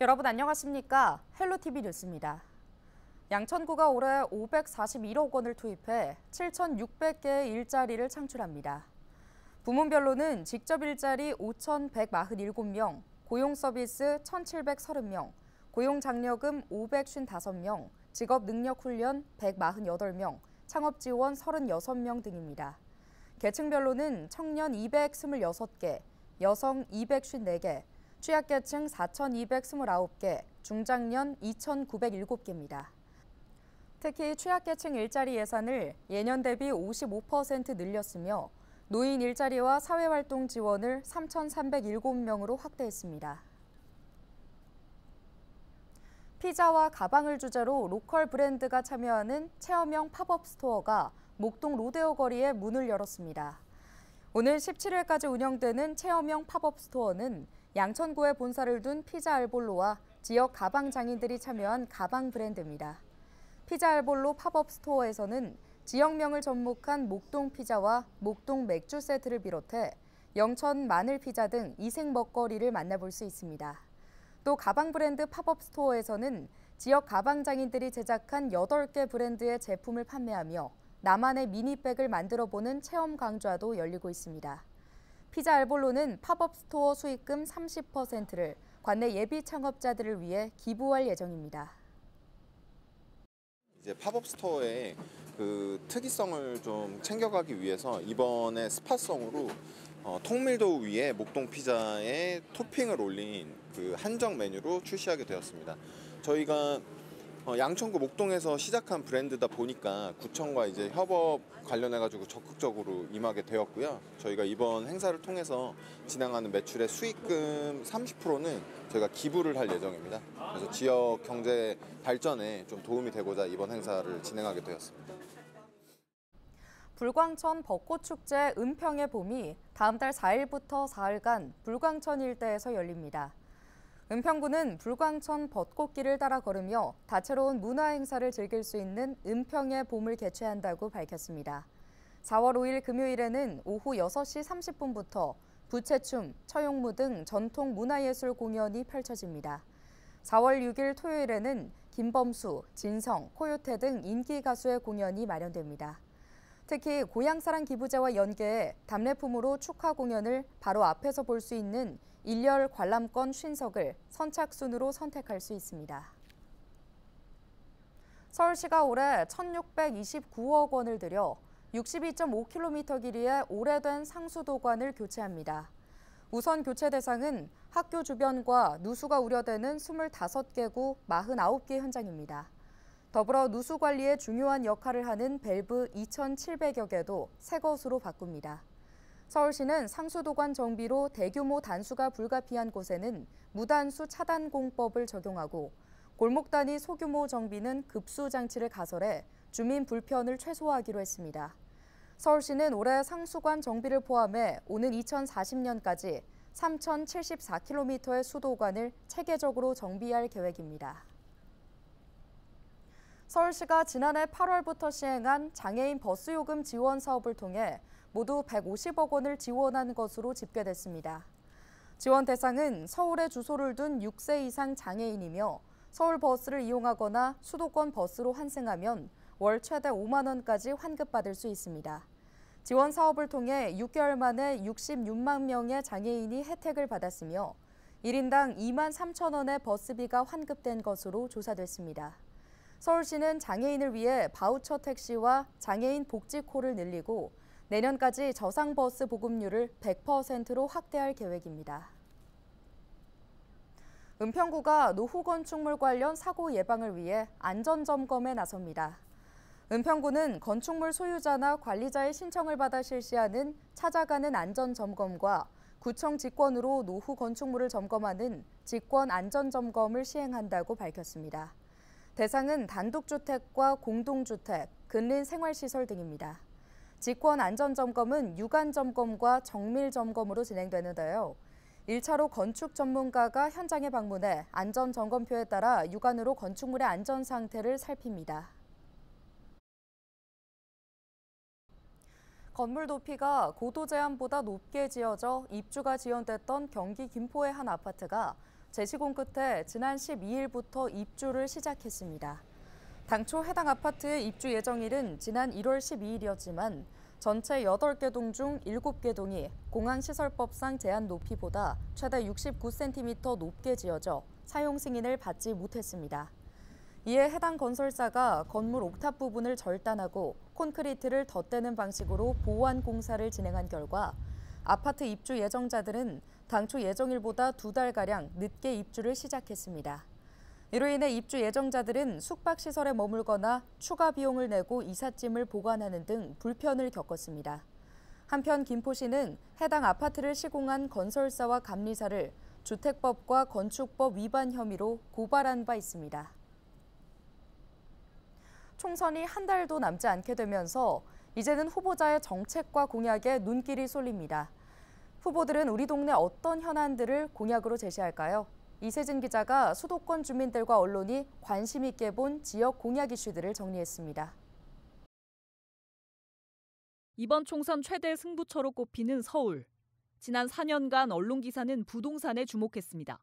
여러분 안녕하십니까? 헬로티비 뉴스입니다. 양천구가 올해 541억 원을 투입해 7,600개의 일자리를 창출합니다. 부문별로는 직접 일자리 5,147명, 고용 서비스 1,730명, 고용 장려금 555명, 직업 능력 훈련 148명, 창업 지원 36명 등입니다. 계층별로는 청년 226개, 여성 254개, 취약계층 4,229개, 중장년 2,907개입니다. 특히 취약계층 일자리 예산을 예년 대비 55% 늘렸으며 노인 일자리와 사회활동 지원을 3,307명으로 확대했습니다. 피자와 가방을 주제로 로컬 브랜드가 참여하는 체험형 팝업 스토어가 목동 로데오 거리에 문을 열었습니다. 오늘 17일까지 운영되는 체험형 팝업 스토어는 양천구에 본사를 둔 피자 알볼로와 지역 가방 장인들이 참여한 가방 브랜드입니다. 피자 알볼로 팝업 스토어에서는 지역명을 접목한 목동 피자와 목동 맥주 세트를 비롯해 영천 마늘 피자 등 이색 먹거리를 만나볼 수 있습니다. 또 가방 브랜드 팝업 스토어에서는 지역 가방 장인들이 제작한 8개 브랜드의 제품을 판매하며 나만의 미니백을 만들어보는 체험 강좌도 열리고 있습니다. 피자 알볼로는 팝업 스토어 수익금 30%를 관내 예비 창업자들을 위해 기부할 예정입니다. 이제 팝업 스토어의 그 특이성을 좀 챙겨가기 위해서 이번에 스파성으로 통밀도우 위에 목동 피자에 토핑을 올린 그 한정 메뉴로 출시하게 되었습니다. 저희가 양천구 목동에서 시작한 브랜드다 보니까 구청과 이제 협업 관련해가지고 적극적으로 임하게 되었고요. 저희가 이번 행사를 통해서 진행하는 매출의 수익금 30%는 저희가 기부를 할 예정입니다. 그래서 지역 경제 발전에 좀 도움이 되고자 이번 행사를 진행하게 되었습니다. 불광천 벚꽃축제 은평의 봄이 다음 달 4일부터 4일간 불광천 일대에서 열립니다. 은평구는 불광천 벚꽃길을 따라 걸으며 다채로운 문화행사를 즐길 수 있는 은평의 봄을 개최한다고 밝혔습니다. 4월 5일 금요일에는 오후 6시 30분부터 부채춤, 처용무 등 전통 문화예술 공연이 펼쳐집니다. 4월 6일 토요일에는 김범수, 진성, 코요태 등 인기 가수의 공연이 마련됩니다. 특히 고향사랑 기부제와 연계해 답례품으로 축하 공연을 바로 앞에서 볼 수 있는 일렬 관람권 50석을 선착순으로 선택할 수 있습니다. 서울시가 올해 1,629억 원을 들여 62.5km 길이의 오래된 상수도관을 교체합니다. 우선 교체 대상은 학교 주변과 누수가 우려되는 25개구 49개 현장입니다. 더불어 누수 관리에 중요한 역할을 하는 밸브 2,700여 개도 새 것으로 바꿉니다. 서울시는 상수도관 정비로 대규모 단수가 불가피한 곳에는 무단수 차단 공법을 적용하고 골목 단위 소규모 정비는 급수 장치를 가설해 주민 불편을 최소화하기로 했습니다. 서울시는 올해 상수관 정비를 포함해 오는 2040년까지 3,074km의 수도관을 체계적으로 정비할 계획입니다. 서울시가 지난해 8월부터 시행한 장애인 버스 요금 지원 사업을 통해 모두 150억 원을 지원한 것으로 집계됐습니다. 지원 대상은 서울에 주소를 둔 6세 이상 장애인이며 서울 버스를 이용하거나 수도권 버스로 환승하면 월 최대 5만 원까지 환급받을 수 있습니다. 지원 사업을 통해 6개월 만에 66만 명의 장애인이 혜택을 받았으며 1인당 2만 3천 원의 버스비가 환급된 것으로 조사됐습니다. 서울시는 장애인을 위해 바우처 택시와 장애인 복지콜을 늘리고 내년까지 저상버스 보급률을 100%로 확대할 계획입니다. 은평구가 노후 건축물 관련 사고 예방을 위해 안전점검에 나섭니다. 은평구는 건축물 소유자나 관리자의 신청을 받아 실시하는 찾아가는 안전점검과 구청 직권으로 노후 건축물을 점검하는 직권안전점검을 시행한다고 밝혔습니다. 대상은 단독주택과 공동주택, 근린생활시설 등입니다. 직권안전점검은 유관점검과 정밀점검으로 진행되는데요. 1차로 건축 전문가가 현장에 방문해 안전점검표에 따라 유관으로 건축물의 안전 상태를 살핍니다. 건물 높이가 고도 제한보다 높게 지어져 입주가 지연됐던 경기 김포의 한 아파트가 재시공 끝에 지난 12일부터 입주를 시작했습니다. 당초 해당 아파트의 입주 예정일은 지난 1월 12일이었지만 전체 8개 동 중 7개 동이 공항시설법상 제한 높이보다 최대 69cm 높게 지어져 사용 승인을 받지 못했습니다. 이에 해당 건설사가 건물 옥탑 부분을 절단하고 콘크리트를 덧대는 방식으로 보완 공사를 진행한 결과 아파트 입주 예정자들은 당초 예정일보다 2달가량 늦게 입주를 시작했습니다. 이로 인해 입주 예정자들은 숙박시설에 머물거나 추가 비용을 내고 이삿짐을 보관하는 등 불편을 겪었습니다. 한편 김포시는 해당 아파트를 시공한 건설사와 감리사를 주택법과 건축법 위반 혐의로 고발한 바 있습니다. 총선이 한 달도 남지 않게 되면서 이제는 후보자의 정책과 공약에 눈길이 쏠립니다. 후보들은 우리 동네 어떤 현안들을 공약으로 제시할까요? 이세진 기자가 수도권 주민들과 언론이 관심 있게 본 지역 공약 이슈들을 정리했습니다. 이번 총선 최대 승부처로 꼽히는 서울. 지난 4년간 언론 기사는 부동산에 주목했습니다.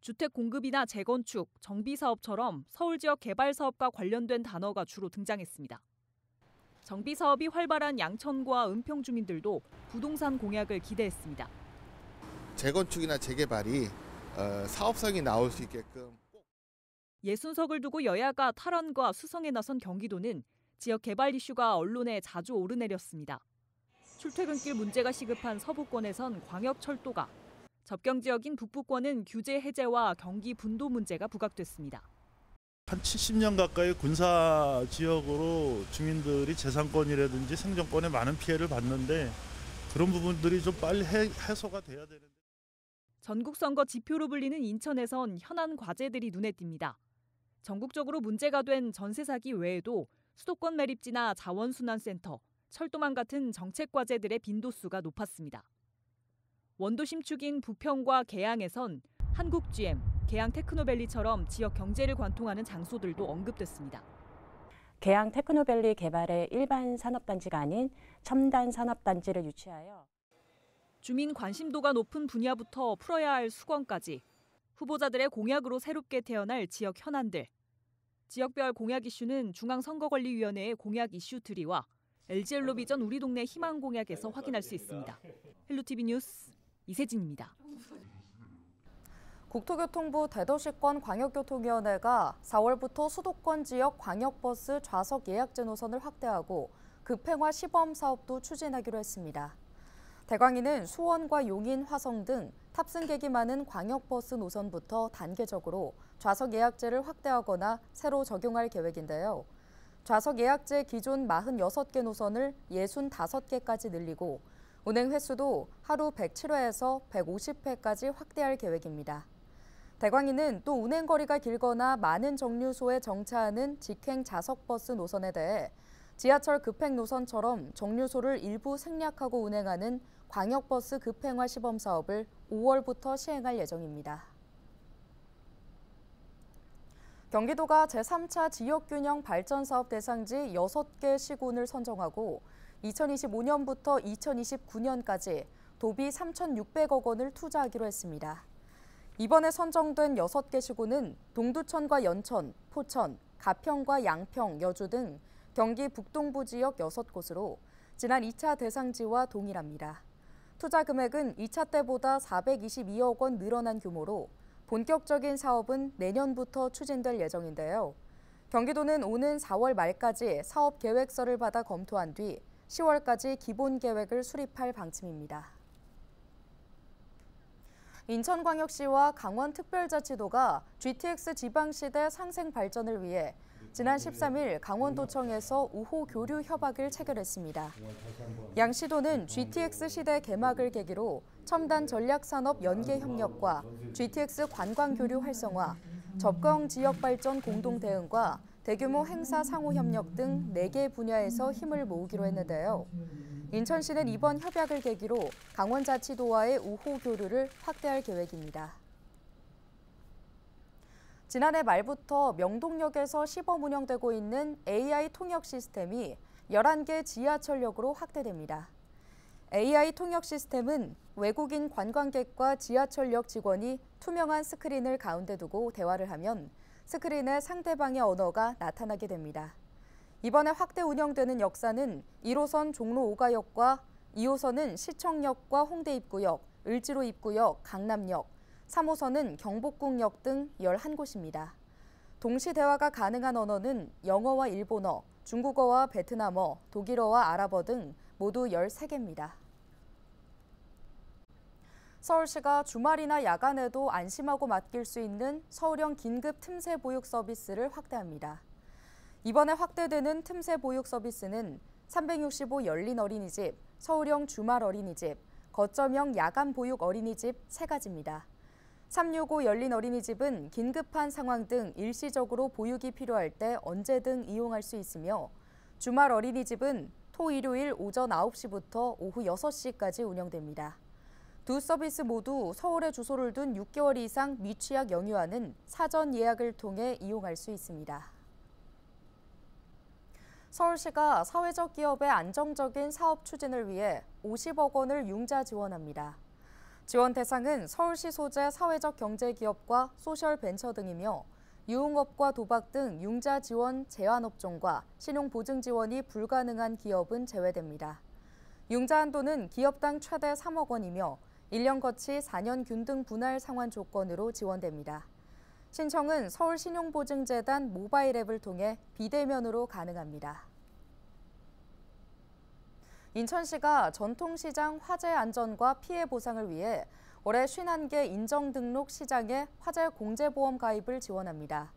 주택 공급이나 재건축, 정비 사업처럼 서울 지역 개발 사업과 관련된 단어가 주로 등장했습니다. 정비 사업이 활발한 양천과 은평 주민들도 부동산 공약을 기대했습니다. 재건축이나 재개발이 사업성이 나올 수 있게끔 60석을 두고 여야가 탈원과 수성에 나선 경기도는 지역 개발 이슈가 언론에 자주 오르내렸습니다. 출퇴근길 문제가 시급한 서부권에선 광역철도가, 접경 지역인 북부권은 규제 해제와 경기 분도 문제가 부각됐습니다. 한 70년 가까이 군사 지역으로 주민들이 재산권이라든지 생존권에 많은 피해를 봤는데 그런 부분들이 좀 빨리 해소가 돼야 되는데. 전국 선거 지표로 불리는 인천에선 현안 과제들이 눈에 띕니다. 전국적으로 문제가 된 전세 사기 외에도 수도권 매립지나 자원순환센터, 철도망 같은 정책 과제들의 빈도수가 높았습니다. 원도 심축인 부평과 계양에선 한국GM, 계양 테크노밸리처럼 지역 경제를 관통하는 장소들도 언급됐습니다. 계양 테크노밸리 개발의 일반 산업단지가 아닌 첨단 산업단지를 유치하여 주민 관심도가 높은 분야부터 풀어야 할 수건까지 후보자들의 공약으로 새롭게 태어날 지역 현안들. 지역별 공약 이슈는 중앙선거관리위원회의 공약 이슈 트리와 LG엘로비전 우리 동네 희망 공약에서 확인할 수 있습니다. 헬로티비 뉴스 이세진입니다. 국토교통부 대도시권 광역교통위원회가 4월부터 수도권 지역 광역버스 좌석 예약제 노선을 확대하고 급행화 시범 사업도 추진하기로 했습니다. 대광위는 수원과 용인, 화성 등 탑승객이 많은 광역버스 노선부터 단계적으로 좌석 예약제를 확대하거나 새로 적용할 계획인데요. 좌석 예약제 기존 46개 노선을 65개까지 늘리고 운행 횟수도 하루 107회에서 150회까지 확대할 계획입니다. 대광위는 또 운행 거리가 길거나 많은 정류소에 정차하는 직행 좌석버스 노선에 대해 지하철 급행 노선처럼 정류소를 일부 생략하고 운행하는 광역버스 급행화 시범 사업을 5월부터 시행할 예정입니다. 경기도가 제3차 지역균형 발전사업 대상지 6개 시군을 선정하고 2025년부터 2029년까지 도비 3,600억 원을 투자하기로 했습니다. 이번에 선정된 6개 시군은 동두천과 연천, 포천, 가평과 양평, 여주 등 경기 북동부 지역 6곳으로 지난 2차 대상지와 동일합니다. 투자 금액은 2차 때보다 422억 원 늘어난 규모로 본격적인 사업은 내년부터 추진될 예정인데요. 경기도는 오는 4월 말까지 사업 계획서를 받아 검토한 뒤 10월까지 기본 계획을 수립할 방침입니다. 인천광역시와 강원특별자치도가 GTX 지방시대 상생 발전을 위해 지난 13일 강원도청에서 우호 교류 협약을 체결했습니다. 양 시도는 GTX 시대 개막을 계기로 첨단 전략산업 연계 협력과 GTX 관광 교류 활성화, 접경 지역 발전 공동 대응과 대규모 행사 상호 협력 등 4개 분야에서 힘을 모으기로 했는데요. 인천시는 이번 협약을 계기로 강원자치도와의 우호 교류를 확대할 계획입니다. 지난해 말부터 명동역에서 시범 운영되고 있는 AI 통역 시스템이 11개 지하철역으로 확대됩니다. AI 통역 시스템은 외국인 관광객과 지하철역 직원이 투명한 스크린을 가운데 두고 대화를 하면 스크린에 상대방의 언어가 나타나게 됩니다. 이번에 확대 운영되는 역사는 1호선 종로 5가역과 2호선은 시청역과 홍대 입구역, 을지로 입구역, 강남역, 3호선은 경복궁역 등 11곳입니다. 동시 대화가 가능한 언어는 영어와 일본어, 중국어와 베트남어, 독일어와 아랍어 등 모두 13개입니다. 서울시가 주말이나 야간에도 안심하고 맡길 수 있는 서울형 긴급 틈새 보육 서비스를 확대합니다. 이번에 확대되는 틈새 보육 서비스는 365 열린 어린이집, 서울형 주말 어린이집, 거점형 야간 보육 어린이집 3가지입니다. 365 열린 어린이집은 긴급한 상황 등 일시적으로 보육이 필요할 때 언제든 이용할 수 있으며 주말 어린이집은 토, 일요일 오전 9시부터 오후 6시까지 운영됩니다. 두 서비스 모두 서울에 주소를 둔 6개월 이상 미취학 영유아는 사전 예약을 통해 이용할 수 있습니다. 서울시가 사회적 기업의 안정적인 사업 추진을 위해 50억 원을 융자 지원합니다. 지원 대상은 서울시 소재 사회적 경제기업과 소셜벤처 등이며 유흥업과 도박 등 융자 지원 제한 업종과 신용보증 지원이 불가능한 기업은 제외됩니다. 융자 한도는 기업당 최대 3억 원이며 1년 거치 4년 균등 분할 상환 조건으로 지원됩니다. 신청은 서울신용보증재단 모바일 앱을 통해 비대면으로 가능합니다. 인천시가 전통시장 화재 안전과 피해 보상을 위해 올해 51개 인정등록 시장에 화재 공제보험 가입을 지원합니다.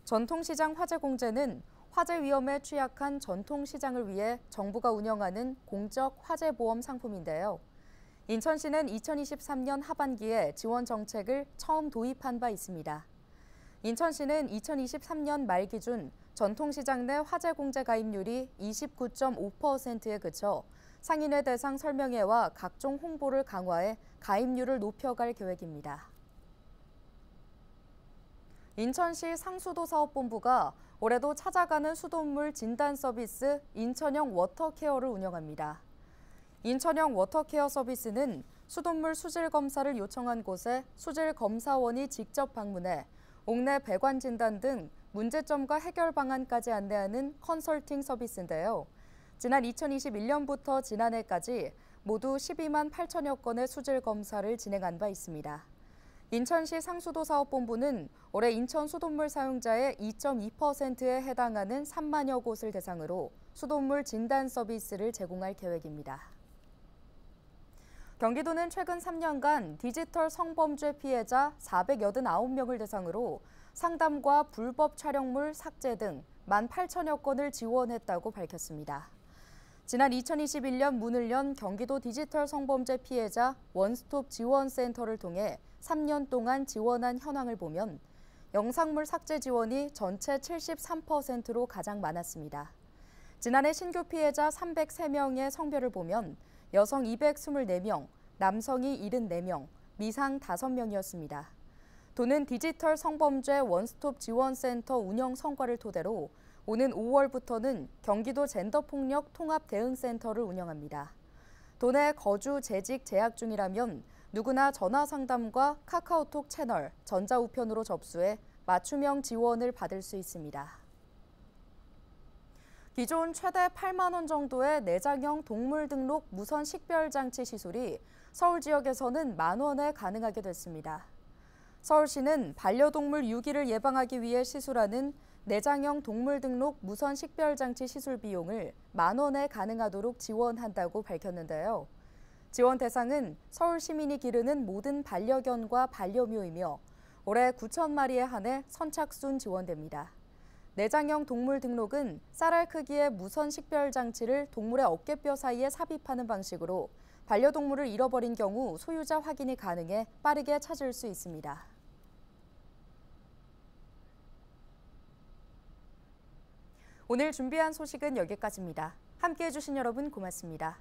전통시장 화재공제는 화재 위험에 취약한 전통시장을 위해 정부가 운영하는 공적 화재보험 상품인데요. 인천시는 2023년 하반기에 지원 정책을 처음 도입한 바 있습니다. 인천시는 2023년 말 기준 전통시장 내 화재공제 가입률이 29.5%에 그쳐 상인회 대상 설명회와 각종 홍보를 강화해 가입률을 높여갈 계획입니다. 인천시 상수도사업본부가 올해도 찾아가는 수돗물 진단 서비스 인천형 워터케어를 운영합니다. 인천형 워터케어 서비스는 수돗물 수질 검사를 요청한 곳에 수질검사원이 직접 방문해 옥내 배관 진단 등 문제점과 해결 방안까지 안내하는 컨설팅 서비스인데요. 지난 2021년부터 지난해까지 모두 12만 8천여 건의 수질 검사를 진행한 바 있습니다. 인천시 상수도사업본부는 올해 인천 수돗물 사용자의 2.2%에 해당하는 3만여 곳을 대상으로 수돗물 진단 서비스를 제공할 계획입니다. 경기도는 최근 3년간 디지털 성범죄 피해자 489명을 대상으로 상담과 불법 촬영물 삭제 등 18,000여 건을 지원했다고 밝혔습니다. 지난 2021년 문을 연 경기도 디지털 성범죄 피해자 원스톱 지원센터를 통해 3년 동안 지원한 현황을 보면 영상물 삭제 지원이 전체 73%로 가장 많았습니다. 지난해 신규 피해자 303명의 성별을 보면 여성 224명, 남성이 74명, 미상 5명이었습니다. 도는 디지털 성범죄 원스톱 지원센터 운영 성과를 토대로 오는 5월부터는 경기도 젠더폭력 통합대응센터를 운영합니다. 도내 거주, 재직, 재학 중이라면 누구나 전화 상담과 카카오톡 채널, 전자우편으로 접수해 맞춤형 지원을 받을 수 있습니다. 기존 최대 8만 원 정도의 내장형 동물 등록 무선 식별장치 시술이 서울 지역에서는 만 원에 가능하게 됐습니다. 서울시는 반려동물 유기를 예방하기 위해 시술하는 내장형 동물 등록 무선 식별장치 시술 비용을 만 원에 가능하도록 지원한다고 밝혔는데요. 지원 대상은 서울 시민이 기르는 모든 반려견과 반려묘이며 올해 9,000마리에 한해 선착순 지원됩니다. 내장형 동물 등록은 쌀알 크기의 무선 식별 장치를 동물의 어깨뼈 사이에 삽입하는 방식으로 반려동물을 잃어버린 경우 소유자 확인이 가능해 빠르게 찾을 수 있습니다. 오늘 준비한 소식은 여기까지입니다. 함께해 주신 여러분 고맙습니다.